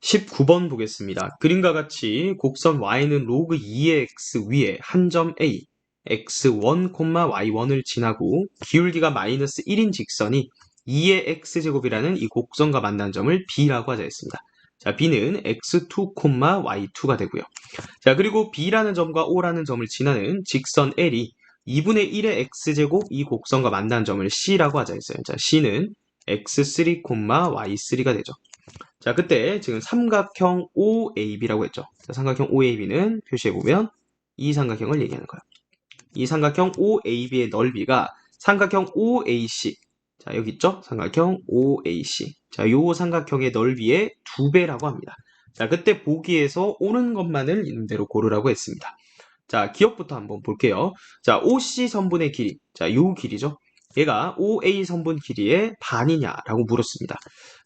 19번 보겠습니다. 그림과 같이 곡선 y는 로그 2의 x 위에 한 점 A, x1, y1을 지나고 기울기가 마이너스 1인 직선이 2의 x제곱이라는 이 곡선과 만난 점을 B라고 하자 했습니다. 자, B는 x2, y2가 되고요. 자, 그리고 B라는 점과 O라는 점을 지나는 직선 L이 2분의 1의 x제곱 이 곡선과 만난 점을 C라고 하자 했어요. 자, C는 x3, y3가 되죠. 자, 그때 지금 삼각형 OAB라고 했죠. 자, 삼각형 OAB는 표시해보면 이 삼각형을 얘기하는 거예요. 이 삼각형 OAB의 넓이가 삼각형 OAC. 자, 여기 있죠? 삼각형 OAC. 자, 요 삼각형의 넓이의 2배라고 합니다. 자, 그때 보기에서 오는 것만을 있는 대로 고르라고 했습니다. 자, 기억부터 한번 볼게요. 자, OC 선분의 길이. 자, 요 길이죠. 얘가 OA 선분 길이의 반이냐라고 물었습니다.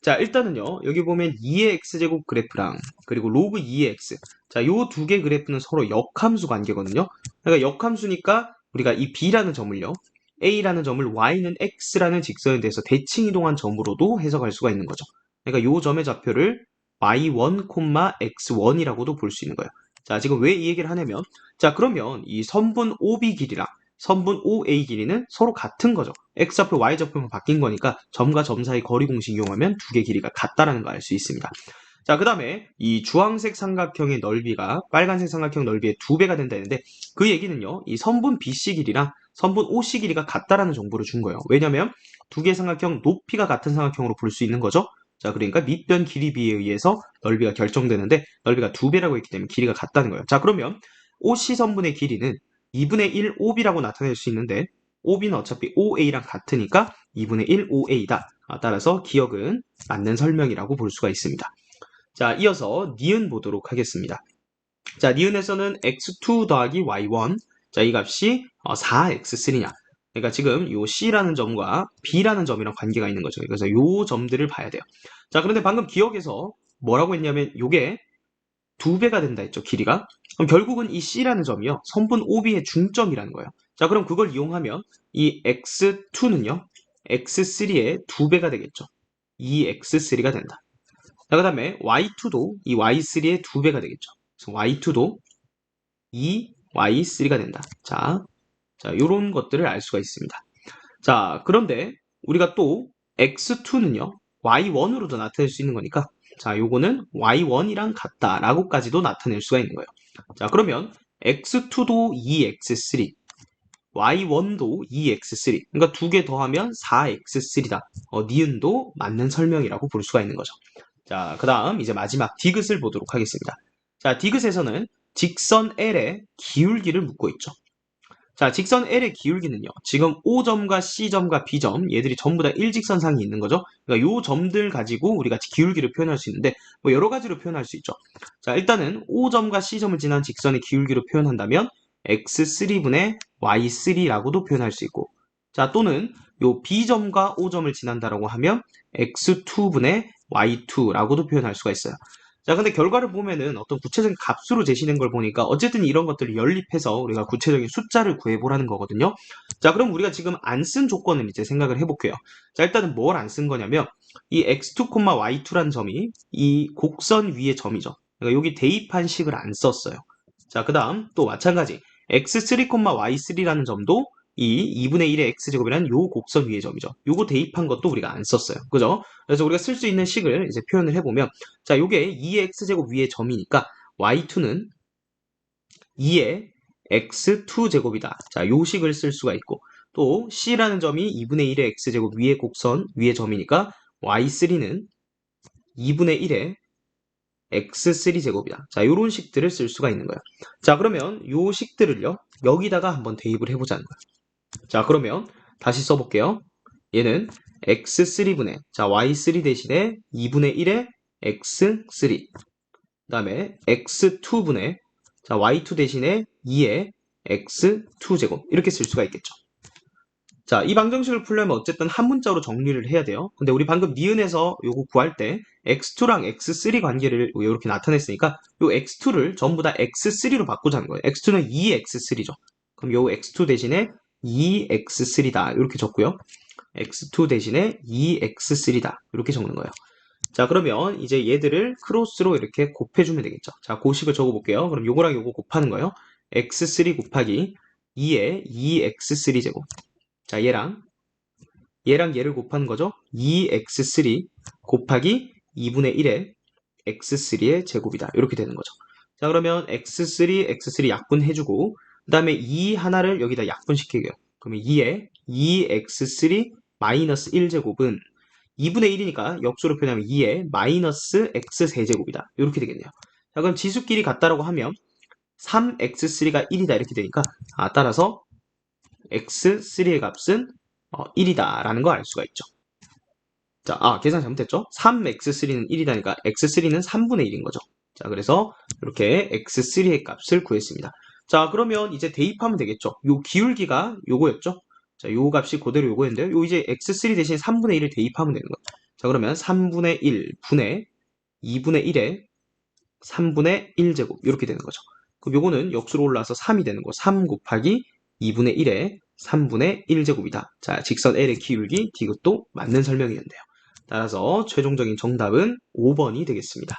자, 일단은요, 여기 보면 2의 x제곱 그래프랑 그리고 로그 2의 x. 자, 요 두 개 그래프는 서로 역함수 관계거든요. 그러니까 역함수니까 우리가 이 b라는 점을요, a라는 점을 y는 x라는 직선에 대해서 대칭 이동한 점으로도 해석할 수가 있는 거죠. 그러니까 요 점의 좌표를 y1, x1이라고도 볼 수 있는 거예요. 자, 지금 왜 이 얘기를 하냐면, 자, 그러면 이 선분 OB 길이랑 선분 OA 길이는 서로 같은 거죠. x좌표, y좌표만 바뀐 거니까 점과 점 사이 거리 공식 이용하면 두 개 길이가 같다라는 걸 알 수 있습니다. 자, 그 다음에 이 주황색 삼각형의 넓이가 빨간색 삼각형 넓이의 2배가 된다 했는데, 그 얘기는요, 이 선분 BC 길이랑 선분 OC 길이가 같다라는 정보를 준 거예요. 왜냐면 두 개의 삼각형 높이가 같은 삼각형으로 볼 수 있는 거죠. 자, 그러니까 밑변 길이 비에 의해서 넓이가 결정되는데 넓이가 2배라고 했기 때문에 길이가 같다는 거예요. 자, 그러면 OC 선분의 길이는 2분의 1 OB라고 나타낼 수 있는데 OB는 어차피 OA랑 같으니까 2분의 1 OA다. 따라서 기억은 맞는 설명이라고 볼 수가 있습니다. 자, 이어서 니은 보도록 하겠습니다. 자, 니은에서는 x2 더하기 y1. 자, 이 값이 4x3냐. 그러니까 지금 요 C라는 점과 B라는 점이랑 관계가 있는 거죠. 그래서 요 점들을 봐야 돼요. 자, 그런데 방금 기억에서 뭐라고 했냐면 요게 2배가 된다 했죠, 길이가. 그럼 결국은 이 C라는 점이요, 선분 OB의 중점이라는 거예요. 자, 그럼 그걸 이용하면 이 x2는요, x3의 2배가 되겠죠. 2x3가 된다. 자, 그 다음에 y2도 이 y3의 2배가 되겠죠. 그래서 y2도 2y3가 된다. 자, 요런 것들을 알 수가 있습니다. 자, 그런데 우리가 또 x2는요, y1으로도 나타낼 수 있는 거니까, 자, 요거는 y1이랑 같다라고까지도 나타낼 수가 있는 거예요. 자, 그러면 x2도 2x3, y1도 2x3. 그러니까 두 개 더하면 4x3다. 니은도 맞는 설명이라고 볼 수가 있는 거죠. 자, 그 다음 이제 마지막 디귿을 보도록 하겠습니다. 자, 디귿에서는 직선 L의 기울기를 묻고 있죠. 자, 직선 L의 기울기는요, 지금 O점과 C점과 B점, 얘들이 전부 다 일직선상이 있는 거죠. 그러니까 요 점들 가지고 우리가 기울기를 표현할 수 있는데, 뭐 여러 가지로 표현할 수 있죠. 자, 일단은 O점과 C점을 지난 직선의 기울기로 표현한다면 x3분의 y3라고도 표현할 수 있고, 자, 또는 요 B점과 O점을 지난다라고 하면 x2분의 y2라고도 표현할 수가 있어요. 자, 근데 결과를 보면은 어떤 구체적인 값으로 제시된 걸 보니까 어쨌든 이런 것들을 연립해서 우리가 구체적인 숫자를 구해보라는 거거든요. 자, 그럼 우리가 지금 안 쓴 조건을 이제 생각을 해볼게요. 자, 일단은 뭘 안 쓴 거냐면 이 x2, y2라는 점이 이 곡선 위의 점이죠. 그러니까 여기 대입한 식을 안 썼어요. 자, 그 다음 또 마찬가지 x3, y3라는 점도 이 2분의 1의 x제곱이라는 요 곡선 위의 점이죠. 요거 대입한 것도 우리가 안 썼어요. 그죠? 그래서 우리가 쓸 수 있는 식을 이제 표현을 해보면, 자, 요게 2의 x제곱 위의 점이니까 y2는 2의 x2제곱이다. 자, 요 식을 쓸 수가 있고, 또 c라는 점이 2분의 1의 x제곱 위의 곡선 위의 점이니까 y3는 2분의 1의 x3제곱이다. 자, 요런 식들을 쓸 수가 있는 거예요. 자, 그러면 요 식들을요, 여기다가 한번 대입을 해보자는 거예요. 자, 그러면 다시 써볼게요. 얘는 x3분의, 자, y3 대신에 2분의 1의 x3, 그 다음에 x2분의, 자, y2 대신에 2의 x2제곱, 이렇게 쓸 수가 있겠죠. 자, 이 방정식을 풀려면 어쨌든 한 문자로 정리를 해야 돼요. 근데 우리 방금 니은에서 요거 구할 때 x2랑 x3 관계를 이렇게 나타냈으니까 요 x2를 전부 다 x3로 바꾸자는 거예요. x2는 2x3죠. 그럼 요 x2 대신에 2x3다. 이렇게 적고요. x2 대신에 2x3다. 이렇게 적는 거예요. 자, 그러면 이제 얘들을 크로스로 이렇게 곱해주면 되겠죠. 자, 고식을 적어볼게요. 그럼 요거랑 요거 곱하는 거요. x3 곱하기 2의 2x3제곱. 자, 얘랑 얘를 곱하는 거죠. 2x3 곱하기 2분의 1의 x3의 제곱이다. 이렇게 되는 거죠. 자, 그러면 x3 약분해주고 그 다음에 2 하나를 여기다 약분시키게요. 그러면 2에 2x3 마이너스 1제곱은 2분의 1이니까 역수로 표현하면 2에 마이너스 x 세제곱이다. 이렇게 되겠네요. 자, 그럼 지수끼리 같다라고 하면 3x3가 1이다 이렇게 되니까 따라서 x3의 값은 1이다 라는 거 알 수가 있죠. 자, 계산 잘못했죠? 3x3는 1이다니까 x3는 3분의 1인 거죠. 자, 그래서 이렇게 x3의 값을 구했습니다. 자, 그러면 이제 대입하면 되겠죠. 요 기울기가 요거였죠? 자, 요 값이 그대로 요거였는데요. 요 이제 x3 대신 3분의 1을 대입하면 되는 거죠. 자, 그러면 3분의 1 분의 2분의 1에 3분의 1제곱 이렇게 되는 거죠. 그럼 요거는 역수로 올라와서 3이 되는 거. 3 곱하기 2분의 1에 3분의 1제곱이다. 자, 직선 L의 기울기 이것도 맞는 설명이었네요. 따라서 최종적인 정답은 5번이 되겠습니다.